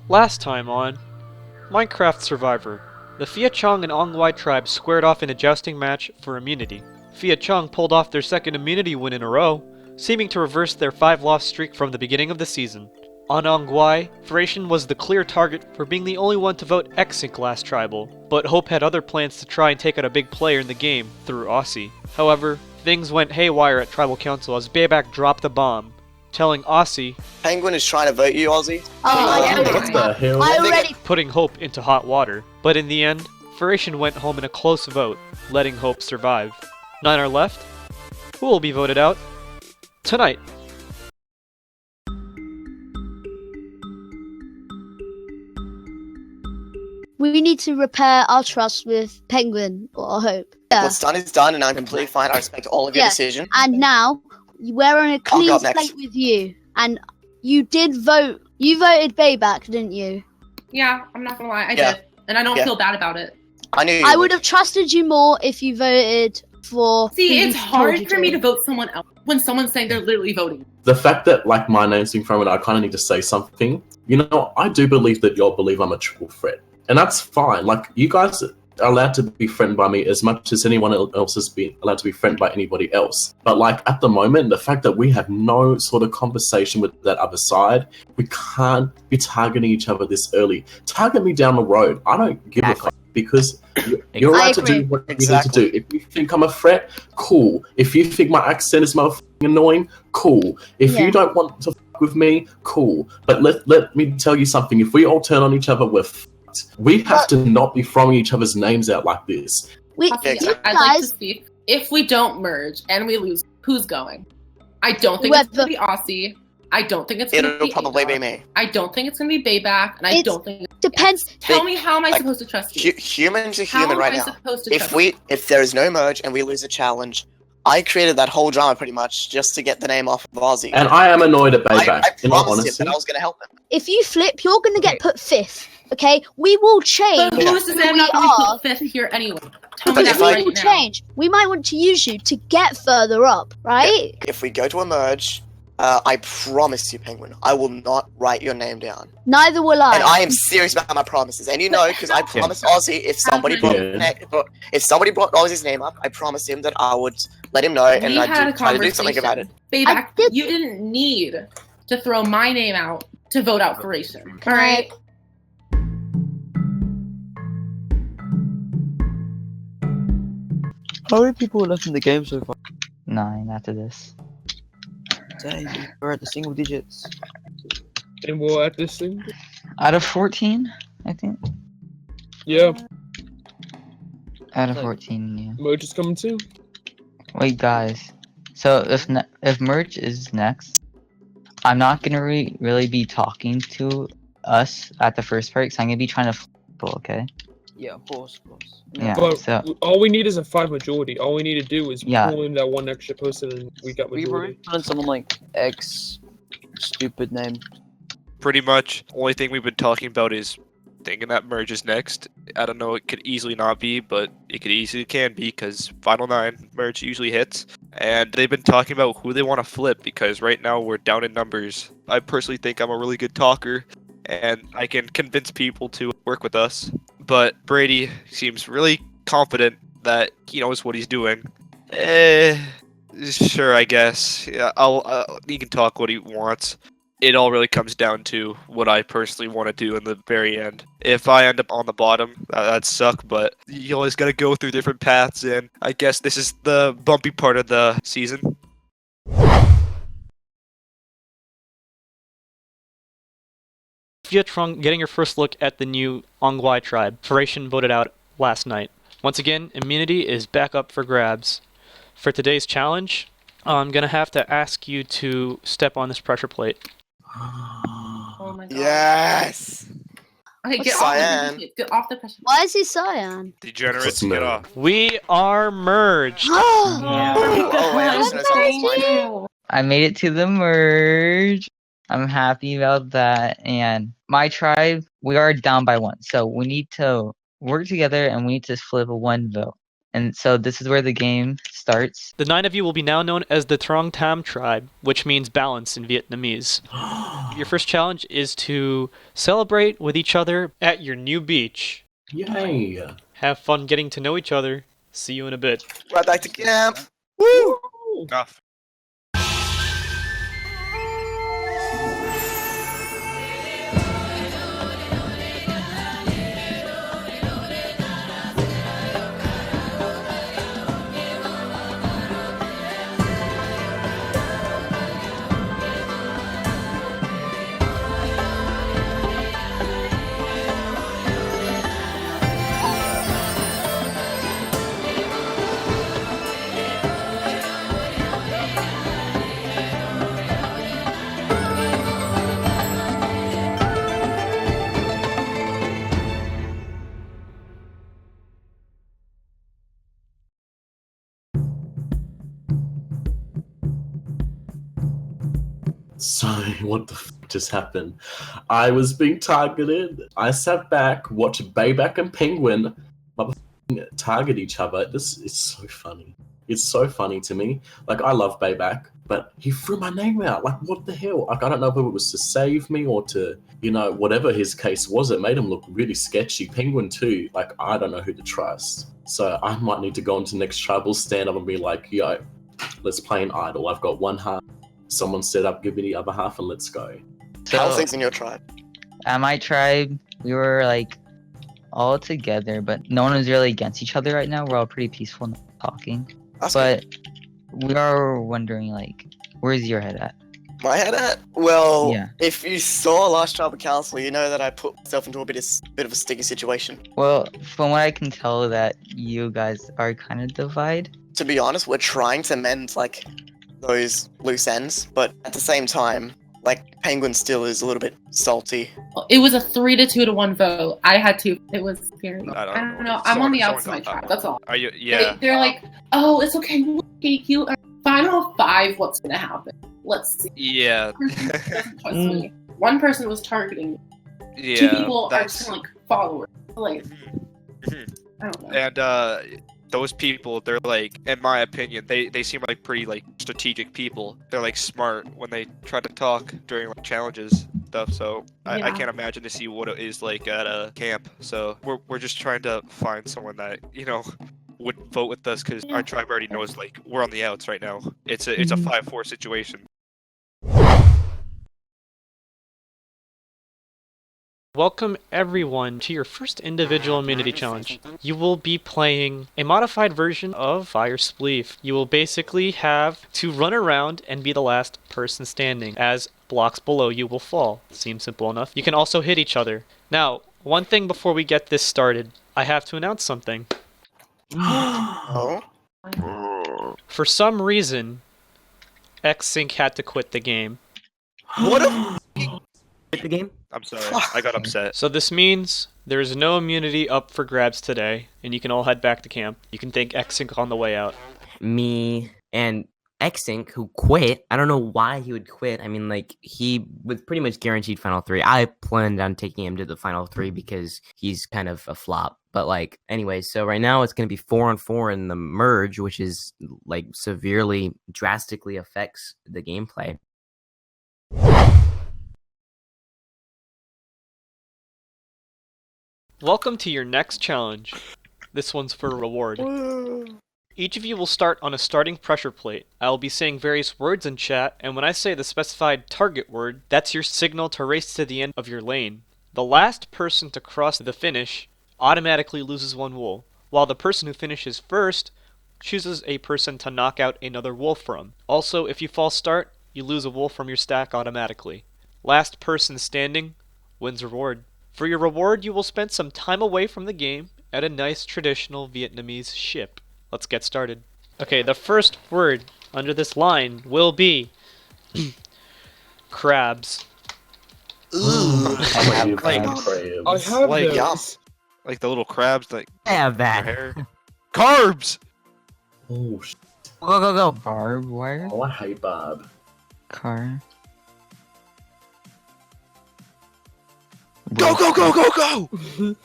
Last time on Minecraft Survivor, the Phia and ngoai tribes squared off in a jousting match for immunity. Phia pulled off their second immunity win in a row, seeming to reverse their 5-loss streak from the beginning of the season. On ngoai, Thracian was the clear target for being the only one to vote X-Sync last tribal, but Hope had other plans to try and take out a big player in the game through Aussie. However, things went haywire at Tribal Council as Bayback dropped a bomb, telling Aussie, Penguin is trying to vote you, Aussie. What the hell? I already. putting Hope into hot water. But in the end, Thracian went home in a close vote, letting Hope survive. 9 are left. Who will be voted out? Tonight. We need to repair our trust with Penguin or Hope. Yeah. What's done is done, and I'm completely fine. I respect all of your Yeah. decisions. And now we're on a clean go up next. slate with you. And you did vote. You voted Bayback, didn't you? Yeah, I'm not gonna lie, I Yeah. did. And I don't Yeah. feel bad about it. I knew you I would have trusted you more if you voted for. See, who it's you told hard you for me to vote someone else when someone's saying they're literally voting. The fact that like my name's being thrown, I kind of need to say something. You know, I do believe that y'all believe I'm a triple threat, and that's fine. Like you guys are allowed to be threatened by me as much as anyone else has been allowed to be threatened by anybody else. But like at the moment, the fact that we have no sort of conversation with that other side, we can't be targeting each other this early. Target me down the road. I don't give a fuck because you're I allowed to agree. do what Exactly. you need to do. If you think I'm a threat, cool. If you think my accent is motherfucking annoying, cool. If Yeah. you don't want to fuck with me, cool. But let me tell you something. If we all turn on each other, we're fucked. We have to not be throwing each other's names out like this. We, I'd you like to guys, speak. If we don't merge and we lose, who's going? I don't think it's gonna be Aussie. I don't think it's gonna It'll be probably be Ada. me. I don't think it's gonna be Bayback, and I It's- don't think depends. Tell me, how am I Like, supposed to trust you? Humans are How human am right I now. supposed to trust If there is no merge and we lose a challenge, I created that whole drama pretty much just to get the name off of Aussie. And I am annoyed at Bayback. I in all promised him honesty. that I was going to help him. If you flip, you're going to get put fifth. Okay, we will change. But who's to say I'm who not we gonna are. put fifth here anyway? Tell But me if that I- We right will now. change. We might want to use you to get further up, right? If we go to a merge, I promise you, Penguin, I will not write your name down. Neither will I. And I am serious about my promises. And you know, because I promised Aussie if somebody Yeah. brought Aussie's name up, I promised him that I would let him know and We had a I'd try to do something about it. conversation. Bayback, I did- you didn't need to throw my name out to vote out Thracian. All right. How many people are left in the game so far? 9 after this. Dang, we're at the single digits. And we'll at this thing. Out of 14, I think. Yeah, Out of 14, yeah. merge is coming too. Wait, guys. So if merch is next, I'm not gonna really be talking to us at the first part, because I'm gonna be trying to okay? Yeah, of course, of course. Yeah. But So all we need is a 5 majority. All we need to do is Yeah. pull in that one extra person and we got We were majority. on someone like X stupid name. Pretty much, only thing we've been talking about is thinking that merge is next. I don't know, it could easily not be, but it could easily can be because Final 9 merge usually hits. And they've been talking about who they want to flip because right now we're down in numbers. I personally think I'm a really good talker and I can convince people to work with us. But Brady seems really confident that he knows what he's doing. Sure, I guess. Yeah, he can talk what he wants. It all really comes down to what I personally want to do in the very end. If I end up on the bottom, that'd suck, but you always gotta go through different paths, and I guess this is the bumpy part of the season. Phia getting her first look at the new ngoai tribe. Thracian voted out last night. Once again, immunity is back up for grabs. For today's challenge, I'm gonna have to ask you to step on this pressure plate. Oh my god. Yes! Okay, What's cyan? Get off the pressure. Why is he cyan? Degenerates, No. get off. We are merged. Oh, Oh, wait, I just noticed something. I made it to the merge. I'm happy about that. And my tribe, we are down by 1, so we need to work together and we need to flip a 1 vote. And so this is where the game starts. The 9 of you will be now known as the Trong Tam tribe, which means balance in Vietnamese. Your first challenge is to celebrate with each other at your new beach. Yay! Have fun getting to know each other. See you in a bit. Right back to camp. Woo! Off. So, what the f just happened? I was being targeted. I sat back, watched Bayback and Penguin target each other. This is so funny. It's so funny to me. Like, I love Bayback, but he threw my name out. Like, what the hell? Like, I don't know if it was to save me or to, you know, whatever his case was. It made him look really sketchy. Penguin too. Like, I don't know who to trust. So I might need to go into next tribal stand up and be like, yo, let's play an idol. I've got one half. Someone set up, give me the other half, and let's go. How are So things in your tribe? at my tribe, we were like all together, but no one was really against each other right now. We're all pretty peaceful and talking. That's good. But we are wondering, like, where's your head at? My head at? Well, Yeah. if you saw last tribal council, you know that I put myself into a bit of a sticky situation. Well, from what I can tell, that you guys are kind of divided. To be honest, we're trying to mend like those loose ends, but at the same time, like Penguin still is a little bit salty. It was a 3 to 2 to 1 vote. I had to. It was scary. I don't know. I'm on the Someone outs of my got tribe. that. That's all. Are you? Yeah. They're like, oh, it's okay. We'll take you. Final 5. What's gonna happen? Let's see. Yeah. Doesn't trust me. One person was targeting me. Yeah. 2 people are that's- just like followers. Like, I don't know. And those people, they're like, in my opinion, they seem like pretty like strategic people. They're like smart when they try to talk during like challenges stuff. So I Yeah. can't imagine to see what it is like at a camp. So we're just trying to find someone that would vote with us because our tribe already knows like we're on the outs right now. It's a 5-4 situation. Welcome everyone to your first individual immunity challenge. You will be playing a modified version of Fire Spleef. You will basically have to run around and be the last person standing, as blocks below you will fall. Seems simple enough. You can also hit each other. Now, one thing before we get this started, I have to announce something. Oh? For some reason, Xsync had to quit the game. What a The game? I'm sorry, I got upset. So this means there is no immunity up for grabs today, and you can all head back to camp. You can thank Xsync on the way out. Me and Xsync, who quit. I don't know why he would quit. I mean, like, he was pretty much guaranteed Final 3. I planned on taking him to the Final 3 because he's kind of a flop. But, like, anyway, so right now it's going to be 4-on-4 in the merge, which is, like, severely, drastically affects the gameplay. Welcome to your next challenge. This one's for a reward. Each of you will start on a starting pressure plate. I will be saying various words in chat, and when I say the specified target word, that's your signal to race to the end of your lane. The last person to cross the finish automatically loses 1 wool, while the person who finishes first chooses a person to knock out another wool from. Also, if you false start, you lose a wool from your stack automatically. Last person standing wins reward. For your reward, you will spend some time away from the game at a nice traditional Vietnamese ship. Let's get started. Okay, the first word under this line will be crabs. I have crabs. I have Like, those. Yum. Like the little crabs, like I have their that. hair. Carbs. Oh, sh- Go, go, go. Barbed wire? oh, I hate Barb. Car? Go, go, go, go, go!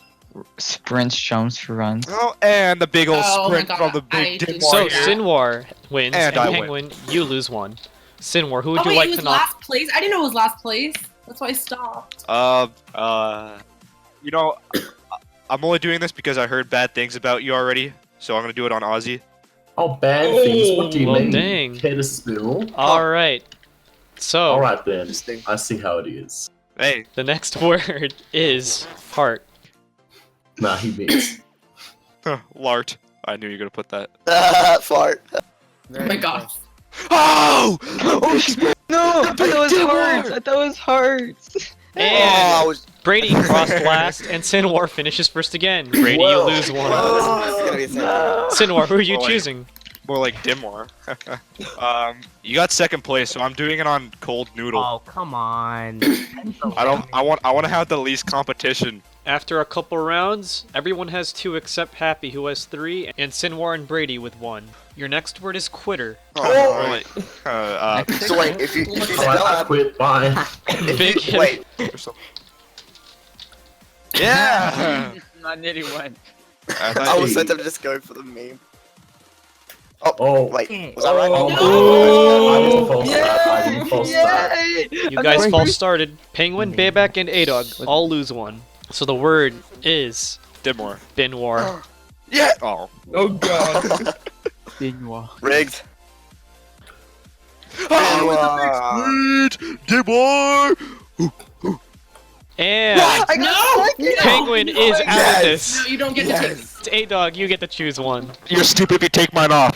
sprints, jumps, runs. Oh, and the big old Oh my sprint God, from the I big did So Dimwar. Sinwar wins, and, And I win. Penguin, you lose one. Sinwar, who would Oh you wait, like it was to knock? last place? I didn't know it was last place. That's why I stopped. You know, I'm only doing this because I heard bad things about you already, so I'm gonna do it on Ozzy. Oh, bad things. What do you Well, mean? dang. Care to spill? Alright. So, All right then. Interesting. I see how it is. Hey, the next word is heart. Nah, he means. Lart. I knew you were gonna put that. Fart. Oh my God. Oh! No! I thought it was hearts! I thought it was hearts! Oh, I And was. Brady crossed last, and Sinwar finishes first again. Brady, you Whoa. lose one. This is gonna be a thing. Sinwar, who are you Oh, wait. choosing? More like Dimwar. You got second place, so I'm doing it on cold noodle. Oh, come on. I want to have the least competition. After a couple rounds, everyone has 2 except Happy, who has 3, and Sinwar and Brady with 1. Your next word is quitter. Oh, Really? So wait, if you Alright, I quit. Bye. Big hit. wait, Yeah. I nearly went. I was set up to just go for the meme. Oh. Wait, was that right? Oh, No! I didn't false start. I didn't false start. You guys false started. Penguin, Bayback, and A-Dog all lose 1. So the word is Dimwar. Binwar. Yeah. Oh. Oh god. Benoit. Rigged. Oh, Dimwar. And No! Penguin is out of Yes. this. No, you don't get to choose. It's A-Dog, you get to choose one. You're stupid if you take mine off.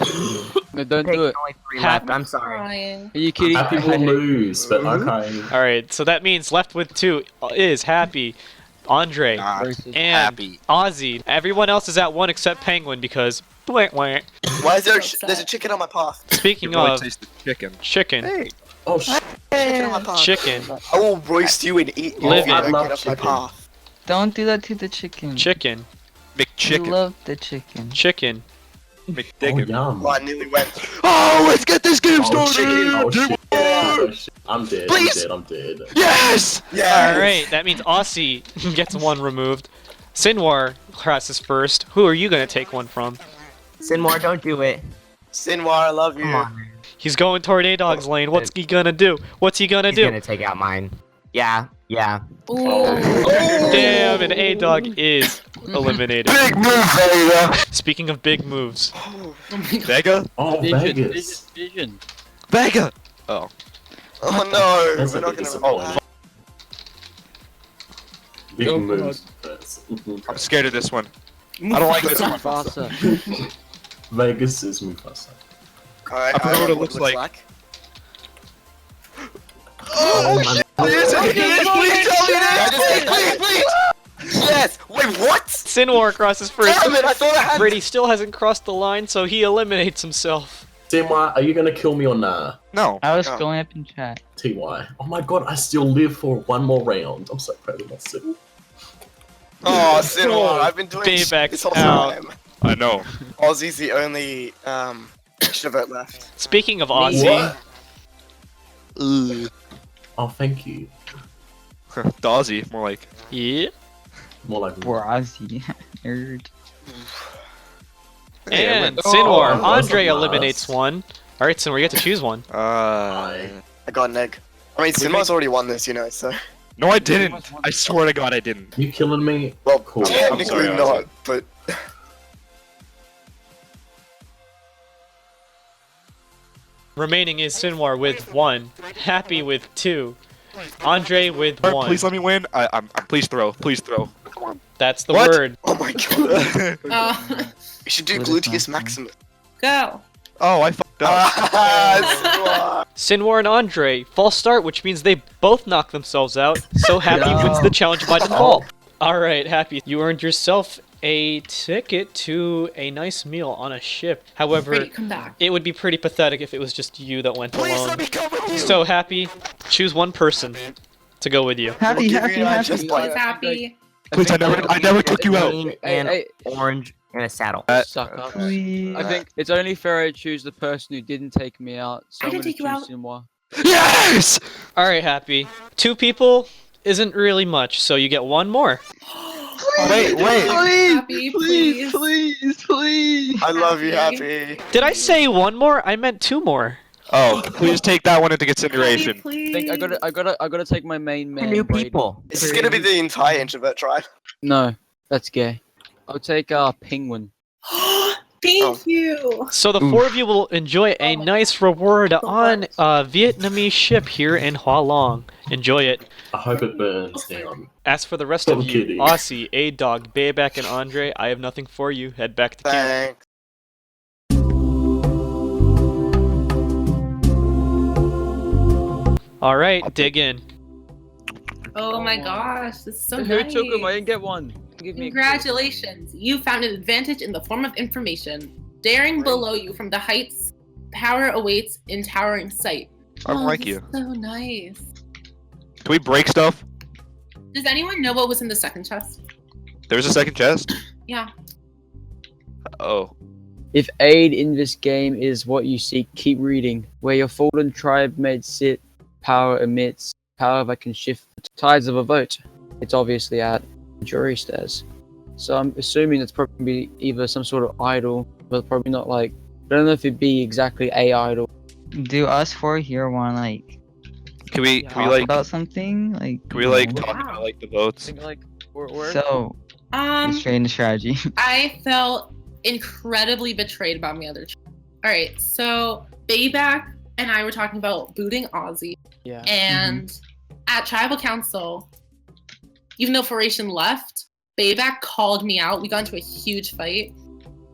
No, don't Take do it. only 3 Hap- left. I'm sorry. Crying. Are you kidding? Happy will lose, but okay. Alright, so that means left with 2 is Happy, Andre, Racist. and Happy. Ozzy. Everyone else is at 1 except Penguin because... Wah, wah. Why is there? So There's a sad. chicken on my path. Speaking You really of taste the chicken. chicken, Hey. Oh, shit. Chicken on my path. chicken, I will roast you and eat you Live if you it. don't I love get off my chicken. path. Don't do that to the chicken. chicken, I McChicken. love the chicken. chicken. Oh, McDicken. yum. Oh, I nearly went. Oh, let's get this game Oh, started. shit. Oh, shit. Dimwar. Oh, shit. I'm dead. Please. I'm dead. Yes. Yeah. Alright, that means Aussie gets 1 removed. Sinwar crosses first. Who are you gonna take 1 from? Sinwar, don't do it. Sinwar, I love you. Come on. He's going toward A-Dog's lane. What's he gonna do? What's he gonna He's do? gonna take out mine. Yeah, yeah. Ooh. Damn, and A-Dog is eliminated. Big move, Vega. Speaking of big moves, Oh my God. Vega. Oh, Vegas. Vision. Vega. Oh. Oh no, That's we're not like gonna. Big Oh, moves. I'm scared of this one. I don't like this one. Faster. Vegas is Mufasa. Alright, I forgot what it looks like. Oh, shit. Please tell me this! Please, please! Yes! Wait, what? Sinwar crosses first. Damn it, I thought I had. Brady still hasn't crossed the line, so he eliminates himself. TY, are you gonna kill me or nah? No. I was Oh. going up in chat. TY. Oh my god, I still live for one more round. I'm so proud of myself. Oh, Sinwar, I've been doing Payback's this whole out. time. I know. Ozzy's the only extrovert left. Speaking of Aussie, What? Oh, thank you. Dawsy, more like. yeah, More like Brazzy. Nerd. Hey, I and win. Sinwar, Oh, Andre that's eliminates nice. 1. Alright, Sinwar, you get to choose 1. I got an egg. I mean, Sinwar's already won this, you know, so. No, I didn't. I swear to God, I didn't. You killing me? Well, Cool. technically sorry, not, but. Remaining is Sinwar with 1, Happy with 2, Andre with 1. Please let me win. I'm please throw. Please throw. Come on. That's the What? word. Oh my god. Uh, We should do What is gluteus that? maximus. go. Oh, I fucked up. Ah, Sinwar and Andre, false start, which means they both knock themselves out, so Happy wins the challenge by default. Alright, Happy, you earned yourself a ticket to a nice meal on a ship. However, Brady, come back. it would be pretty pathetic if it was just you that went Please alone. let me come with you. So, Happy, choose one person to go with you. Happy, give happy, you an happy. just like- He's happy. Please, I never took you out. Green Hey, and hey. orange and a saddle. Suck up. Please. I think it's only fair I choose the person who didn't take me out. So I I'm didn't gonna take you choose Sinwar. Yes. Alright, Happy. 2 people isn't really much, so you get 1 more. Wait. Happy, please. please. I love you, Happy. Did I say one more? I meant two more. Oh, please take that one into consideration. Happy, I think I gotta take my main man. New Brady. people. This is gonna be the entire introvert tribe. No, that's gay. I'll take penguin. Thank you. So the four of you will enjoy a nice reward on a Vietnamese ship here in Hoa Long. Enjoy it. I hope it burns down. As for the rest I'm of you, kidding. Aussie, A-Dog, Bayback, and Andre, I have nothing for you. Head back to camp. Thanks. Alright, dig in. Oh my gosh, this is so Who nice. took him? I didn't get one. Give me a clue. Congratulations, you found an advantage in the form of information. Daring below you from the heights, power awaits in towering sight. I like this you. is so nice. Can we break stuff? Does anyone know what was in the second chest? There's a second chest? Yeah. Oh. If aid in this game is what you seek, keep reading. Where your fallen tribe mates sit, power emits, power that can shift the tides of a vote. It's obviously at jury stairs. So I'm assuming it's probably either some sort of idol, but probably not like, I don't know if it'd be exactly a idol. Do us four here want like Can we talk like about something? Like can we like you know? talk about like the votes? Think like we're So restrain the strategy. I felt incredibly betrayed by my other tribe. Alright, so Bayback and I were talking about booting Aussie. yeah. And at tribal council, even though Foration left, Bayback called me out. We got into a huge fight.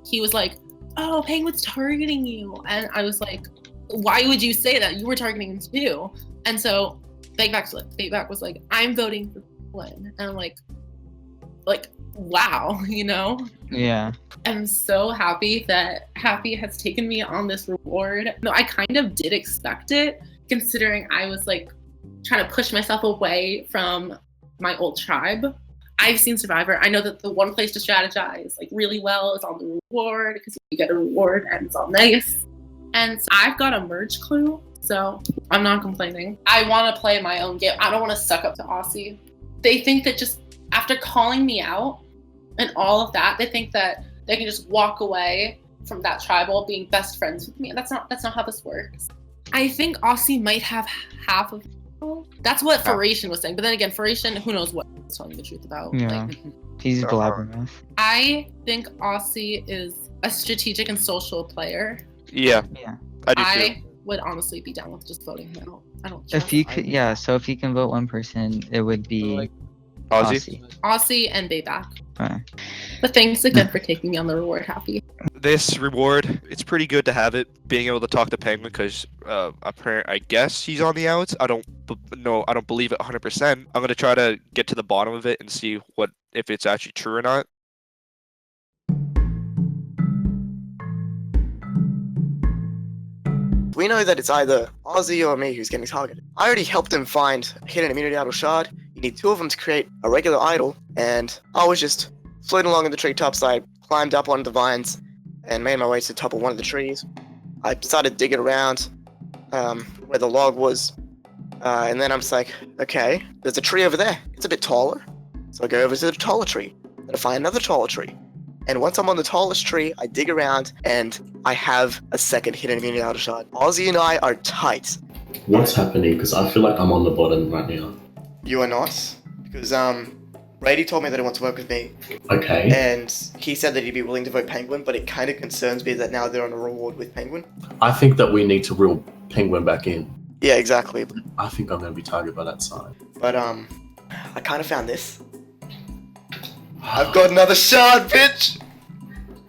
He was like, "Oh, Penguin's targeting you," and I was like, "Why would you say that? You were targeting him too." And so Bayback was like, "I'm voting for Penguin," and I'm like, wow, you know. Yeah. I'm so happy that Happy has taken me on this reward. No, I kind of did expect it, considering I was like trying to push myself away from my old tribe. I've seen Survivor. I know that the one place to strategize like really well is on the reward, because you get a reward and it's all nice. And so I've got a merge clue, so I'm not complaining. I want to play my own game. I don't want to suck up to Aussie. They think that just after calling me out and all of that, they think that they can just walk away from that tribal being best friends with me. That's not how this works. I think Aussie might have half of people. That's what Foration was saying. But then again, Foration, who knows what he's telling the truth about. Yeah. Like, He's blabbermouth. I think Aussie is a strategic and social player. Yeah. Yeah. I do too. I would honestly be down with just voting him out. I don't If trust you could, yeah. So if you can vote one person, it would be Like, Aussie? Aussie and Bayback. Alright. But thanks again for taking me on the reward, Happy. This reward, it's pretty good to have it. Being able to talk to Penguin, because apparently, I guess he's on the outs. I don't believe it 100%. I'm gonna try to get to the bottom of it and see if it's actually true or not. We know that it's either Aussie or me who's getting targeted. I already helped him find a hidden immunity idol shard. You need two of them to create a regular idol, and I was just floating along in the treetops. I climbed up one of the vines and made my way to the top of one of the trees. I started digging around where the log was, and then I'm just like, okay, there's a tree over there. It's a bit taller. So I go over to the taller tree, then I find another taller tree. And once I'm on the tallest tree, I dig around, and I have a second hidden immunity idol shard. Aussie and I are tight. What's happening? Because I feel like I'm on the bottom right now. You are not, because Brady told me that he wants to work with me, Okay. and he said that he'd be willing to vote Penguin, but it kind of concerns me that now they're on a reward with Penguin. I think that we need to reel Penguin back in. Yeah, exactly. I think I'm going to be targeted by that side. But I kind of found this. I've got another shard, bitch!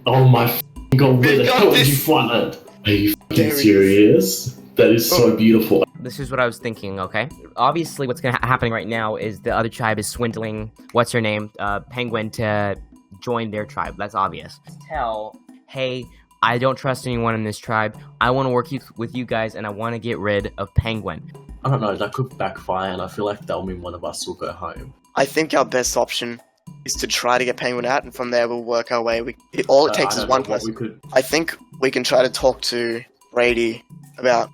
Oh my f***ing god, where We the got hell did this. you find it? Are you There f***ing it is. serious? That is so beautiful. This is what I was thinking, okay? Obviously, what's happening right now is the other tribe is swindling, what's her name, Penguin, to join their tribe. That's obvious. Tell, hey, I don't trust anyone in this tribe. I want to work with you guys, and I want to get rid of Penguin. I don't know, that could backfire, and I feel like that'll mean one of us will go home. I think our best option is to try to get Penguin out, and from there we'll work our way. All it takes I is don't one know what person. we could... I think we can try to talk to Brady about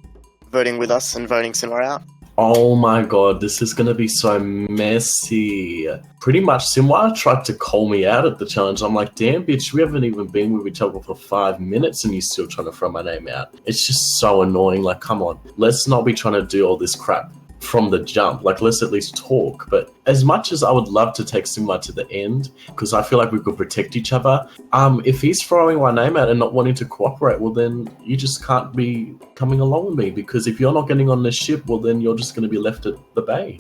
voting with us and voting Sinwar out. Oh my god, this is gonna be so messy. Pretty much, Simwa tried to call me out at the challenge. I'm like, damn bitch, we haven't even been with each other for 5 minutes and you're still trying to throw my name out. It's just so annoying. Like, come on, let's not be trying to do all this crap from the jump. Like, let's at least talk. But as much as I would love to take Simwa to the end, because I feel like we could protect each other, if he's throwing my name out and not wanting to cooperate, well then you just can't be coming along with me, because if you're not getting on the ship, well then you're just going to be left at the bay.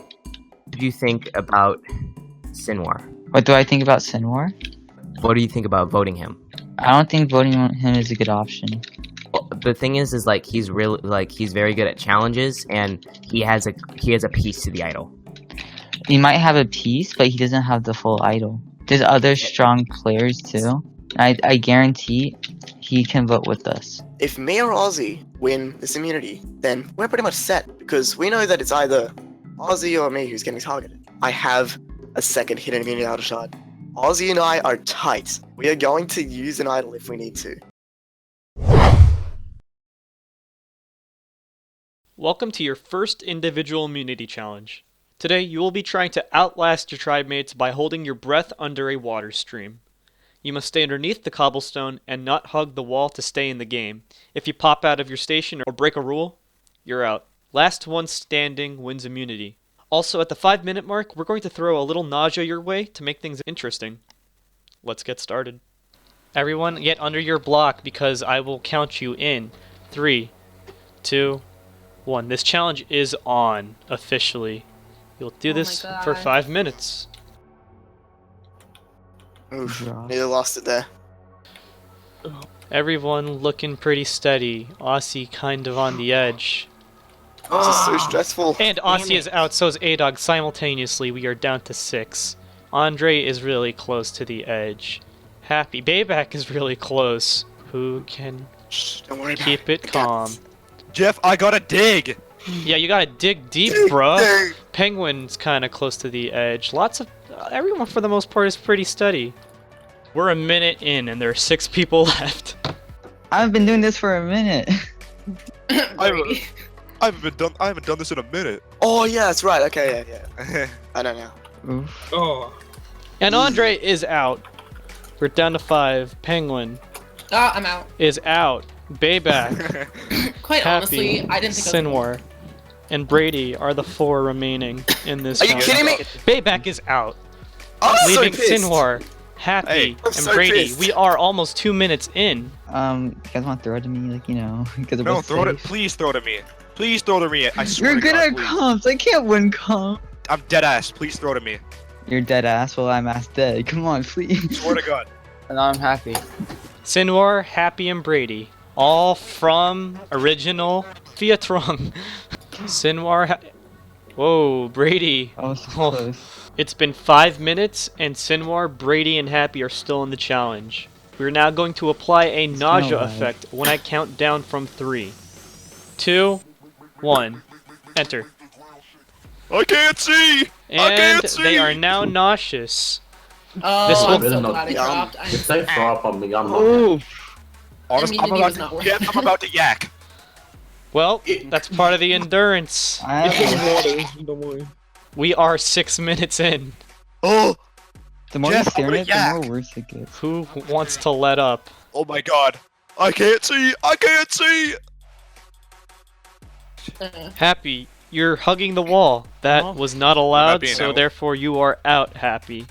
What do you think about Sinwar? What do I think about Sinwar? What do you think about voting him? I don't think voting him is a good option. Well, the thing is like he's really he's very good at challenges, and he has a piece to the idol. He might have a piece, but he doesn't have the full idol. There's other strong players too. I guarantee he can vote with us. If me or Ozzy win this immunity, then we're pretty much set, because we know that it's either Ozzy or me who's getting targeted. I have a second hidden immunity idol shard. Ozzy and I are tight. We are going to use an idol if we need to. Welcome to your first individual immunity challenge. Today, you will be trying to outlast your tribe mates by holding your breath under a water stream. You must stay underneath the cobblestone and not hug the wall to stay in the game. If you pop out of your station or break a rule, you're out. Last one standing wins immunity. Also, at the 5-minute mark, we're going to throw a little nausea your way to make things interesting. Let's get started. Everyone, get under your block because I will count you in. 3, 2, 1. This challenge is on, officially. You'll do this for 5 minutes. Oof, nearly lost it there. Everyone looking pretty steady. Aussie kind of on the edge. This is so stressful. And Aussie is out, so is A-Dog. Simultaneously, we are down to 6. Andre is really close to the edge. Happy. Bayback is really close. Who can Don't worry keep about it calm? Jeff, I gotta dig. Yeah, you gotta dig deep, bruh. Penguin's kind of close to the edge. Lots of... everyone, for the most part, is pretty steady. We're a minute in, and there are 6 people left. I've been doing this for a minute. I haven't done this in a minute. Oh yeah, that's right. Okay, yeah. I don't know. Oof. Oh. And Andre is out. We're down to 5. Penguin Oh, I'm out. is out. Bayback, Quite Happy, honestly, I didn't think I was Sinwar, and Brady are the 4 remaining in this Are you challenge. kidding me? Bayback is out. I'm so Leaving pissed. Sinwar, Happy, Hey, I'm and so Brady. pissed. We are almost 2 minutes in. You guys want to throw it to me, like, you know, because No, throw it. Please throw it at me. Please throw it at me. I swear You're to good God, at please. comps. I can't win comp. I'm dead ass. Please throw it at me. You're dead ass. Well, I'm ass dead. Come on, please. Swear to God. And I'm happy. Sinwar, Happy, and Brady. All from original Phia Trong. Sinwar, whoa, Brady. Oh, so Oh. close. It's been 5 minutes, and Sinwar, Brady, and Happy are still in the challenge. We're now going to apply a nausea way. effect when I count down from 3, 2, 1. Enter. I can't see. I And can't see. they are now nauseous. Oh, This I'm will- so Better glad I not- dropped. I'm If they throw up on me, I'm not. Oh, Honestly, Immunity was not worth it. I'm about to yak. Well, that's part of the endurance. I Don't worry. We are 6 minutes in. Oh, the more Jeff, you stare I'm at it, gonna the more yak. worse it gets. Who wants to let up? oh my God. I can't see. I can't see. Happy, you're hugging the wall. That was not allowed, being so out. therefore you are out, Happy.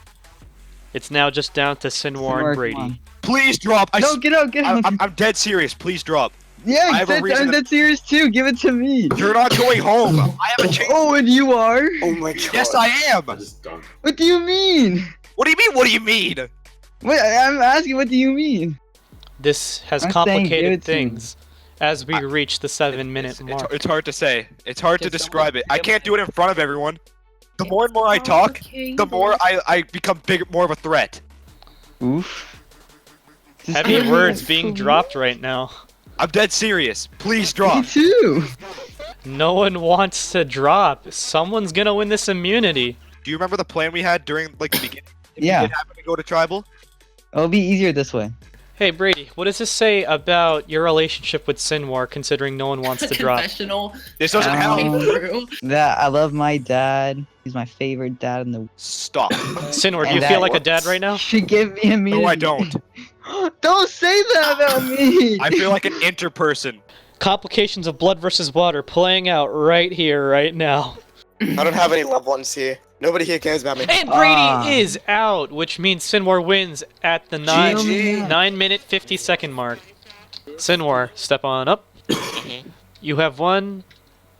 It's now just down to Sinwar Sinwar, and come Brady. on. Please drop. No, get out, get out. I'm dead serious. Please drop. Yeah, I have a reason I'm to- dead serious too. Give it to me. You're not going home. I have a chance. Oh, and you are? Oh my god. Yes, I am. I just don't. What do you mean? What do you mean? What do you mean? Wait, I'm asking, what do you mean? This has I'm saying give complicated it to me. things as we reach the 7-minute mark. It's hard to say. It's hard to Can describe it. someone I can't do it in front of everyone. The more and more I talk, the more I become more of a threat. Oof. This Heavy game words is being so dropped right now. I'm dead serious. Please weird. drop. Me too. No one wants to drop. Someone's gonna win this immunity. Do you remember the plan we had during like the beginning? If Yeah. we did happen to go to tribal? It'll be easier this way. Hey Brady, what does this say about your relationship with Sinwar, considering no one wants to drop? Confessional. This doesn't help. Through. That I love my dad. He's my favorite dad in the. Stop. Sinwar, do And you that feel like a works. dad right now? Should give me a No, I don't. Don't say that about me. I feel like an interperson. Complications of blood versus water playing out right here, right now. I don't have any loved ones here. Nobody here cares about me. And Brady is out, which means Sinwar wins at the 9-minute 50-second mark. Sinwar, step on up. You have won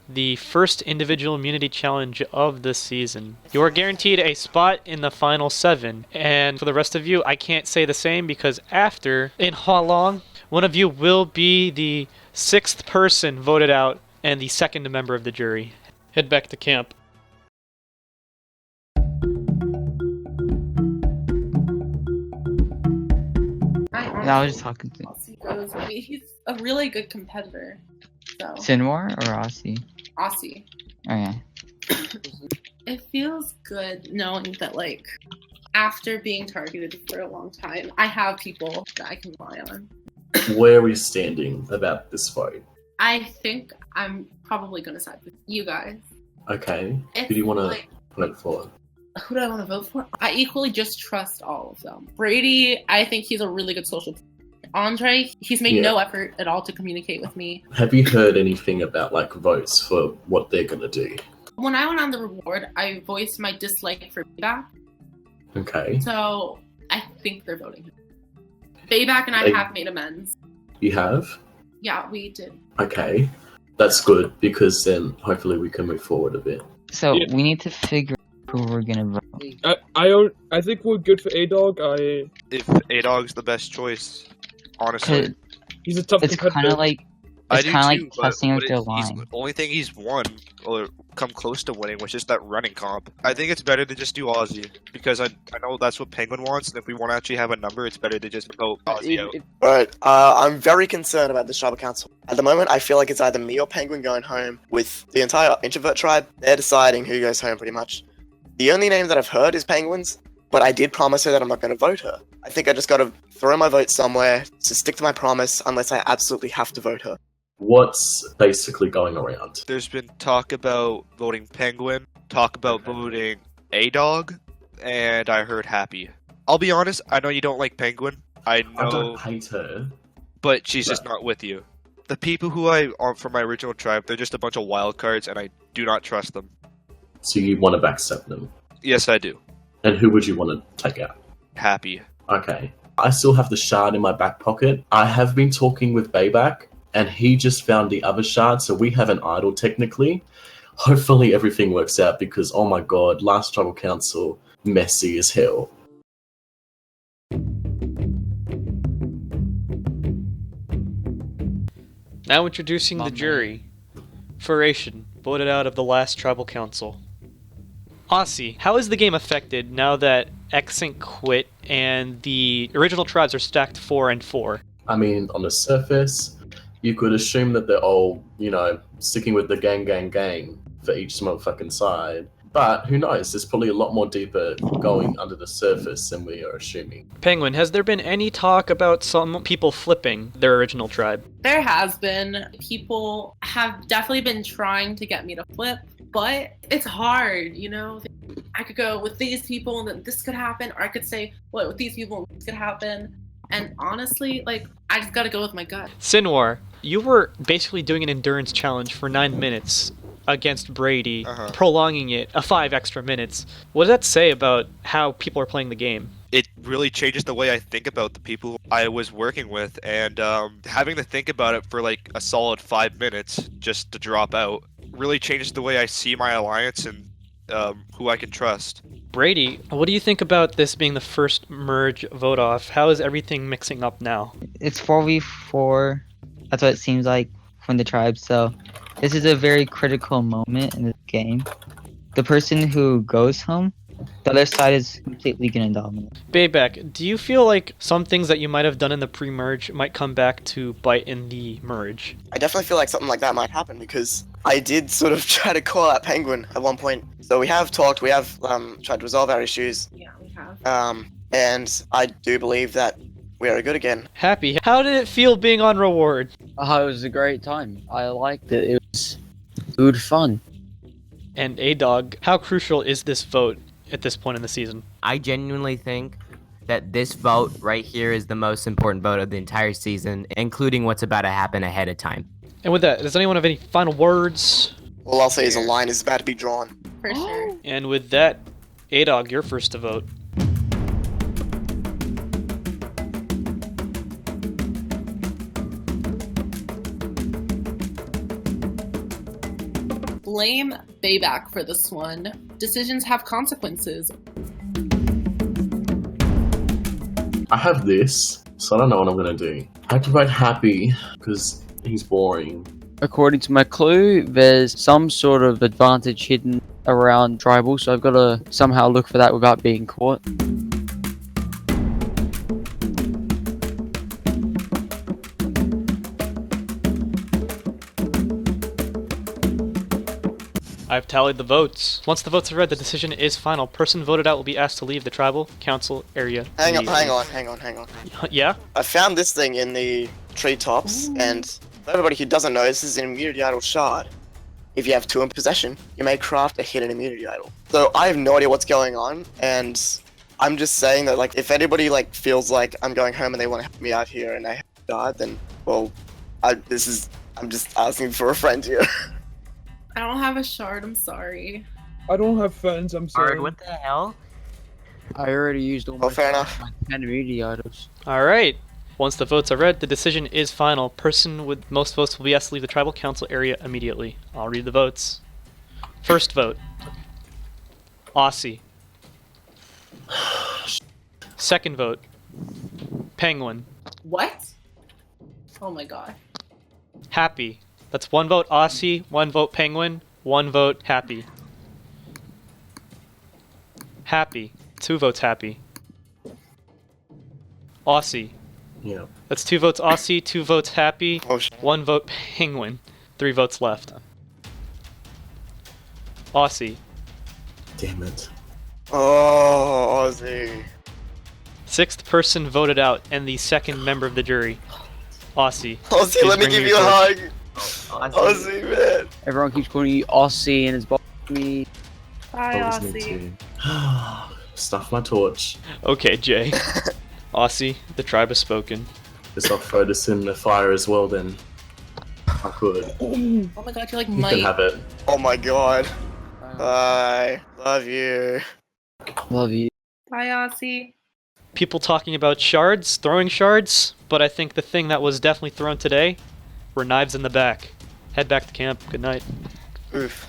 the first individual immunity challenge of the season. You are guaranteed a spot in the final 7. And for the rest of you, I can't say the same because after, in Halong, one of you will be the 6th person voted out and the 2nd member of the jury. Head back to camp. I was just talking to Aussie goes. I mean, he's a really good competitor. So Sinwar or Aussie. Aussie. Okay. It feels good knowing that, like, after being targeted for a long time, I have people that I can rely on. Where are we standing about this vote? I think I'm probably going to side with you guys. Okay. It's Who do you want to like- vote for? Who do I want to vote for? I equally just trust all of them. Brady, I think he's a really good social. Andre, he's made no effort at all to communicate with me. Have you heard anything about like votes for what they're gonna do? When I went on the reward, I voiced my dislike for Bayback. Okay. So I think they're voting him. Bayback and I have made amends. You have? Yeah, we did. Okay. That's good because then hopefully we can move forward a bit. So Yeah. we need to figure out who we're gonna vote. I think we're good for A-Dog. If A-Dog's the best choice, honestly. He's a tough It's competitor. kind of like I it's do kind of too, like but testing out what their he's line. the only thing he's won or come close to winning was just that running comp. I think it's better to just do Aussie because I know that's what Penguin wants, and if we want to actually have a number, it's better to just vote Aussie out. Alright, I'm very concerned about this tribal council. At the moment, I feel like it's either me or Penguin going home with the entire introvert tribe. They're deciding who goes home pretty much. The only name that I've heard is Penguin's, but I did promise her that I'm not going to vote her. I think I just got to throw my vote somewhere to stick to my promise unless I absolutely have to vote her. What's basically going around? There's been talk about voting Penguin, talk about voting A-Dog, and I heard Happy. I'll be honest, I know you don't like Penguin. I I know, don't hate her. but she's just not with you. The people who I are from my original tribe, they're just a bunch of wild cards, and I do not trust them. So you want to backstep them. Yes, I do. And who would you want to take out? Happy. Okay. I still have the shard in my back pocket. I have been talking with Bayback, and he just found the other shard, so we have an idol technically. Hopefully everything works out because, oh my god, last tribal council, messy as hell. Now introducing the jury. Furation, voted out of the last tribal council. Aussie, how is the game affected now that Xsync quit and the original tribes are stacked 4 and 4? I mean, on the surface, you could assume that they're all, sticking with the gang for each motherfucking side. But who knows? There's probably a lot more deeper going under the surface than we are assuming. Penguin, has there been any talk about some people flipping their original tribe? There has been. People have definitely been trying to get me to flip, but it's hard, I could go with these people and then this could happen, or I could say, well, with these people this could happen. And honestly, I just gotta go with my gut. Sinwar, you were basically doing an endurance challenge for 9 minutes against Brady, prolonging it 5 extra minutes. What does that say about how people are playing the game? It really changes the way I think about the people I was working with, and having to think about it for a solid 5 minutes just to drop out really changes the way I see my alliance and who I can trust. Brady, what do you think about this being the first merge vote off? How is everything mixing up now? It's 4v4. That's what it seems like from the tribe. So this is a very critical moment in this game. The person who goes home, the other side is completely gonna dominate. Bayback, do you feel like some things that you might have done in the pre-merge might come back to bite in the merge? I definitely feel like something like that might happen because I did sort of try to call out Penguin at one point. So we have talked, we have tried to resolve our issues. Yeah, we have. And I do believe that We are good again. Happy, how did it feel being on reward? Oh, it was a great time. I liked it. It was good fun. And A-Dog, how crucial is this vote at this point in the season? I genuinely think that this vote right here is the most important vote of the entire season, including what's about to happen ahead of time. And with that, does anyone have any final words? All I'll say is a line is about to be drawn. For sure. And with that, A-Dog, you're first to vote. Blame Bayback for this one. Decisions have consequences. I have this, so I don't know what I'm gonna do. I have to write Happy, because he's boring. According to my clue, there's some sort of advantage hidden around tribal, so I've got to somehow look for that without being caught. I've tallied the votes. Once the votes are read, the decision is final. Person voted out will be asked to leave the tribal council area. Hang on. Yeah? I found this thing in the treetops, and for everybody who doesn't know, this is an immunity idol shard. If you have 2 in possession, you may craft a hidden immunity idol. So I have no idea what's going on, and I'm just saying that, like, if anybody like feels like I'm going home and they want to help me out here and I have died, then well, I'm just asking for a friend here. I don't have a shard, I'm sorry. I don't have friends, I'm sorry. Alright, what the hell? I already used all my fair enough. 10 immunity items. Alright. Once the votes are read, the decision is final. Person with most votes will be asked to leave the tribal council area immediately. I'll read the votes. First vote. Aussie. Second vote. Penguin. What? Oh my god. Happy. That's 1 vote Aussie, 1 vote Penguin, 1 vote Happy. Happy. 2 votes Happy. Aussie. Yeah. That's 2 votes Aussie, 2 votes Happy, Oh, shit. 1 vote Penguin, 3 votes left. Aussie. Damn it. Oh, Ozzy. 6th person voted out and the 2nd member of the jury. Aussie. Ozzy, Please let me bring give your you a torch. hug. Ozzy, man. Everyone keeps calling you Aussie and it's bothering me. Bye, Always need Aussie. to. Stuff my torch. Okay, Jay. Aussie, the tribe has spoken. Guess I'll throw this in the fire as well then. I could. You Oh my god, you're like can Mike. have it. Oh my god. Bye. Love you. Love you. Bye, Aussie. People talking about shards, throwing shards, but I think the thing that was definitely thrown today were knives in the back. Head back to camp. Good night. Oof.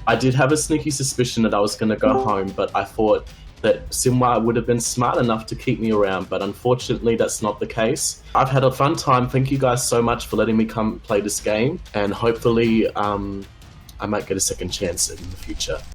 I did have a sneaky suspicion that I was going to go home, but I thought that Simwa would have been smart enough to keep me around, but unfortunately that's not the case. I've had a fun time. Thank you guys so much for letting me come play this game, and hopefully I might get a second chance in the future.